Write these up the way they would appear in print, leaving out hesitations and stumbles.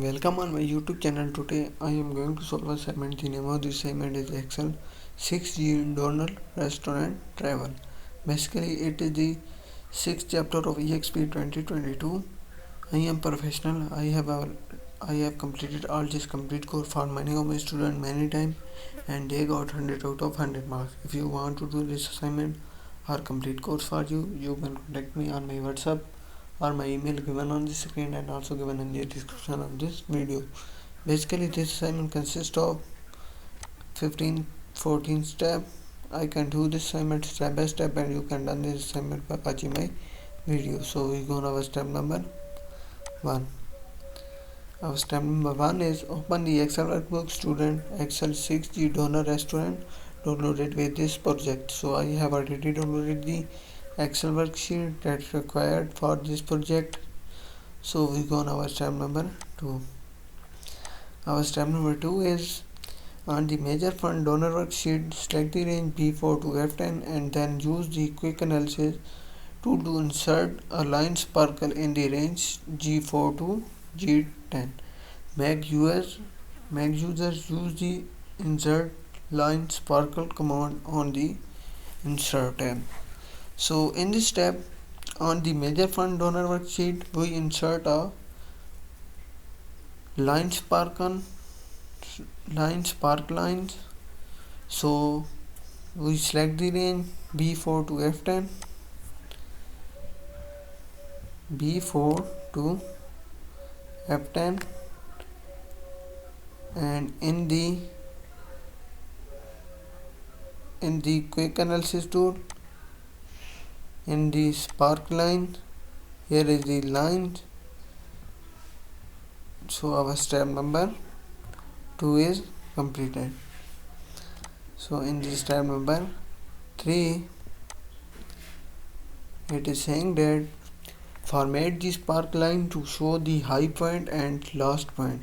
Welcome on my YouTube channel. Today I am going to solve assignment. The name of the assignment is Excel 6G Donor Restaurant Travel. Basically it is the 6th chapter of EXP 2022. I am professional. I have completed all this complete course for many of my students many times and they got 100 out of 100 marks. If you want to do this assignment or complete course for you, you can contact me on my WhatsApp or my email given on the screen and also given in the description of this video. Basically this assignment consists of 14 steps. I can do this assignment step by step and you can do this assignment by watching my video. So we go on our step number 1. Our step number 1 is open the Excel workbook student Excel 6G Donor Restaurant downloaded with this project. So I have already downloaded the Excel worksheet that's required for this project. So we go on our step number 2. Our step number 2 is on the major fund donor worksheet, select the range B4 to F10 and then use the quick analysis to insert a line sparkle in the range G4 to G10. Make users use the insert line sparkle command on the insert tab. So in this step on the major fund donor worksheet we insert a line sparkle lines. So we select the range B4 to F10, B4 to F10 and in the quick analysis tool, in the spark line, here is the line. So our step number 2 is completed. So in the step number 3 it is saying that format the spark line to show the high point and last point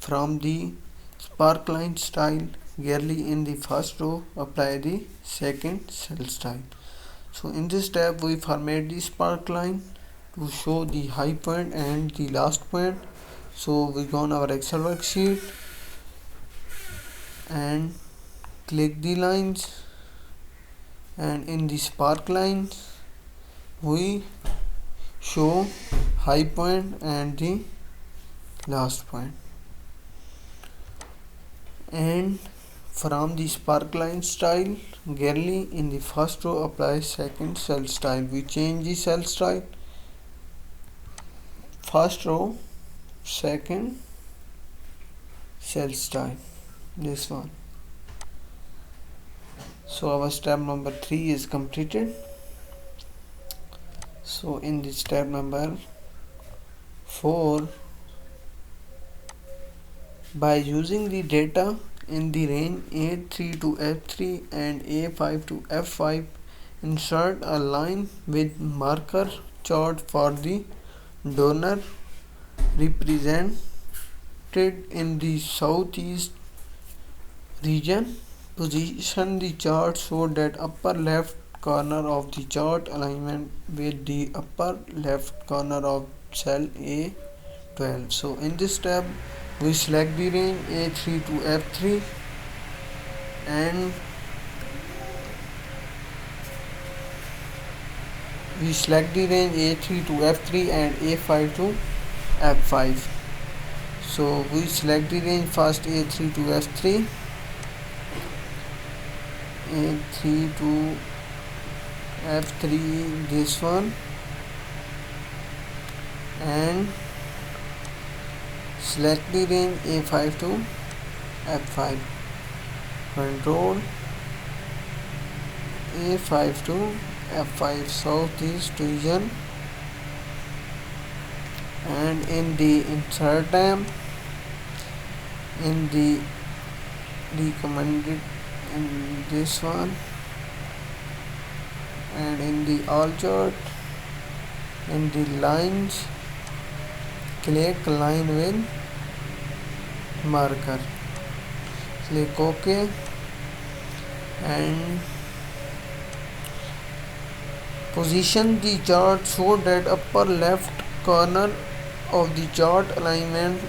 from the spark line style. Clearly in the first row apply the second cell style. So in this step we format the spark line to show the high point and the last point. So we go on our Excel worksheet and click the lines and in the spark lines we show high point and the last point. And from the spark line style, clearly in the first row apply second cell style. We change the cell style, first row, second cell style, this one. So our step number 3 is completed. So in the step number 4, by using the data in the range A3 to F3 and A5 to F5, insert a line with marker chart for the donor represented in the southeast region. Position the chart so that upper left corner of the chart alignment with the upper left corner of cell A12. So in this step we select the range A3 to F3 and we select the range A3 to F3 and A5 to F5. So we select the range first A3 to F3, A3 to F3, this one, and select the range A5 to F5. Control A5 to F5 southeast region and in the insert tab, in the recommended, in this one, and in the all chart, in the lines, click line with marker, click OK and position the chart so that upper left corner of the chart alignment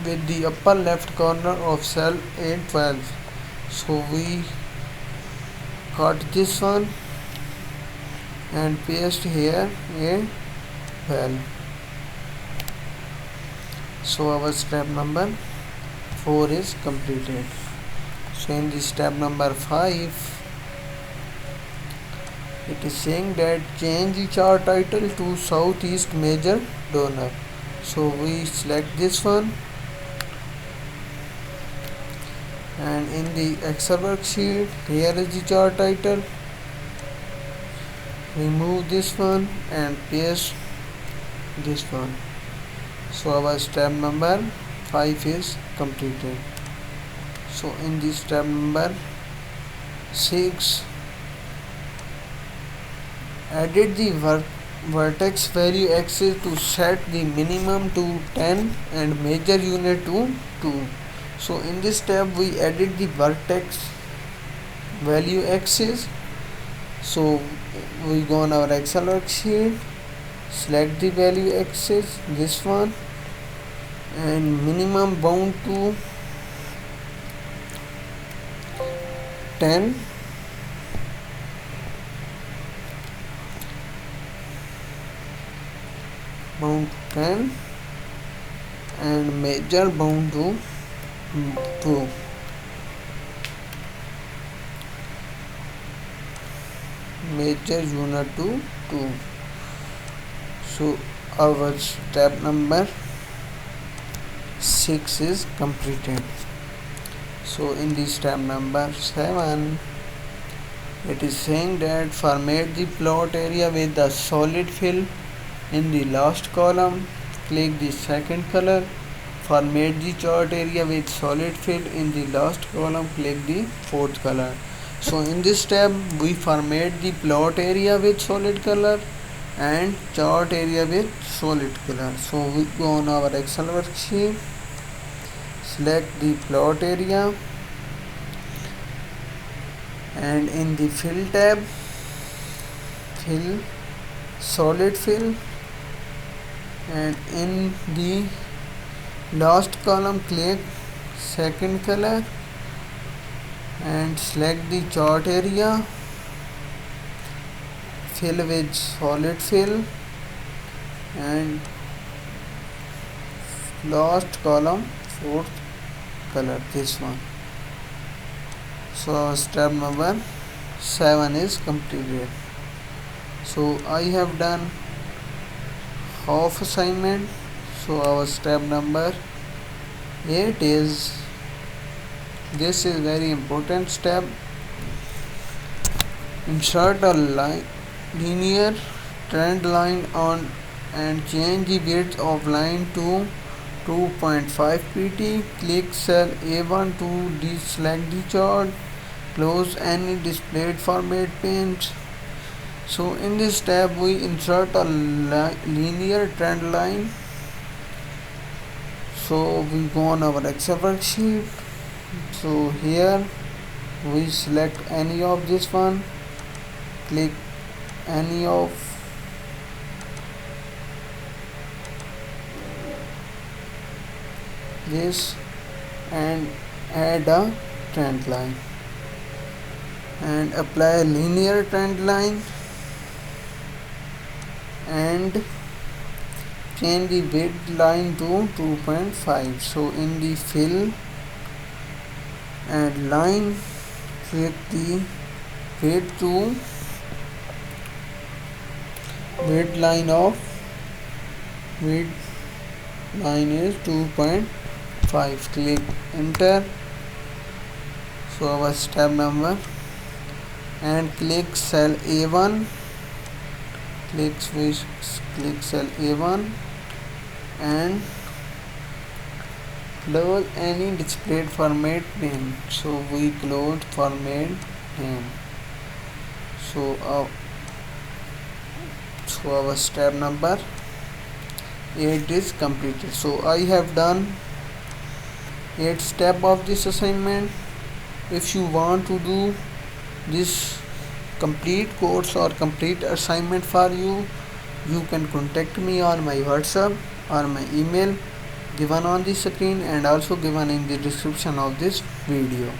with the upper left corner of cell A12. So we cut this one and paste here A12. So our step number 4 is completed. So in the step number 5, it is saying that change the chart title to Southeast Major Donor. So we select this one, and in the Excel worksheet, here is the chart title. Remove this one and paste this one. So our step number 5 is completed. So in the step number 6, edit the vertex value axis to set the minimum to 10 and major unit to 2. So in this step we edit the vertex value axis. So we go on our Excel worksheet, select the value axis, this one, and minimum bound to 10, bound to 10, and major bound to 2. Major unit to 2. So our step number 6 is completed. So in the step number 7, it is saying that format the plot area with the solid fill in the last column. Click the second color. Format the chart area with solid fill in the last column. Click the fourth color. So in this step we format the plot area with solid color and chart area with solid color. So we go on our Excel worksheet, select the plot area, and in the fill tab, fill, solid fill, and in the last column click second color and select the chart area, fill with solid fill, and last column fourth color, this one. So step number 7 is completed. So I have done half assignment. So our step number 8 is, this is very important step. Insert a linear trend line on and change the width of line to 2.5 pt. Click cell A1 to deselect the chart. Close any displayed format panes. So in this step we insert a linear trend line. So we go on our Excel worksheet. So here we select any of this one, click any of this and add a trend line and apply a linear trend line and change the width line to 2.5. So in the fill and line, click the width to width line of width line is 2.5. Click enter. So our step number, and click cell A1, click cell A1 and close any displayed format name. So we close format name. So our step number 8 is completed. So I have done 8 steps of this assignment. If you want to do this complete course or complete assignment for you, you can contact me on my WhatsApp or my email. given on the screen and also given in the description of this video.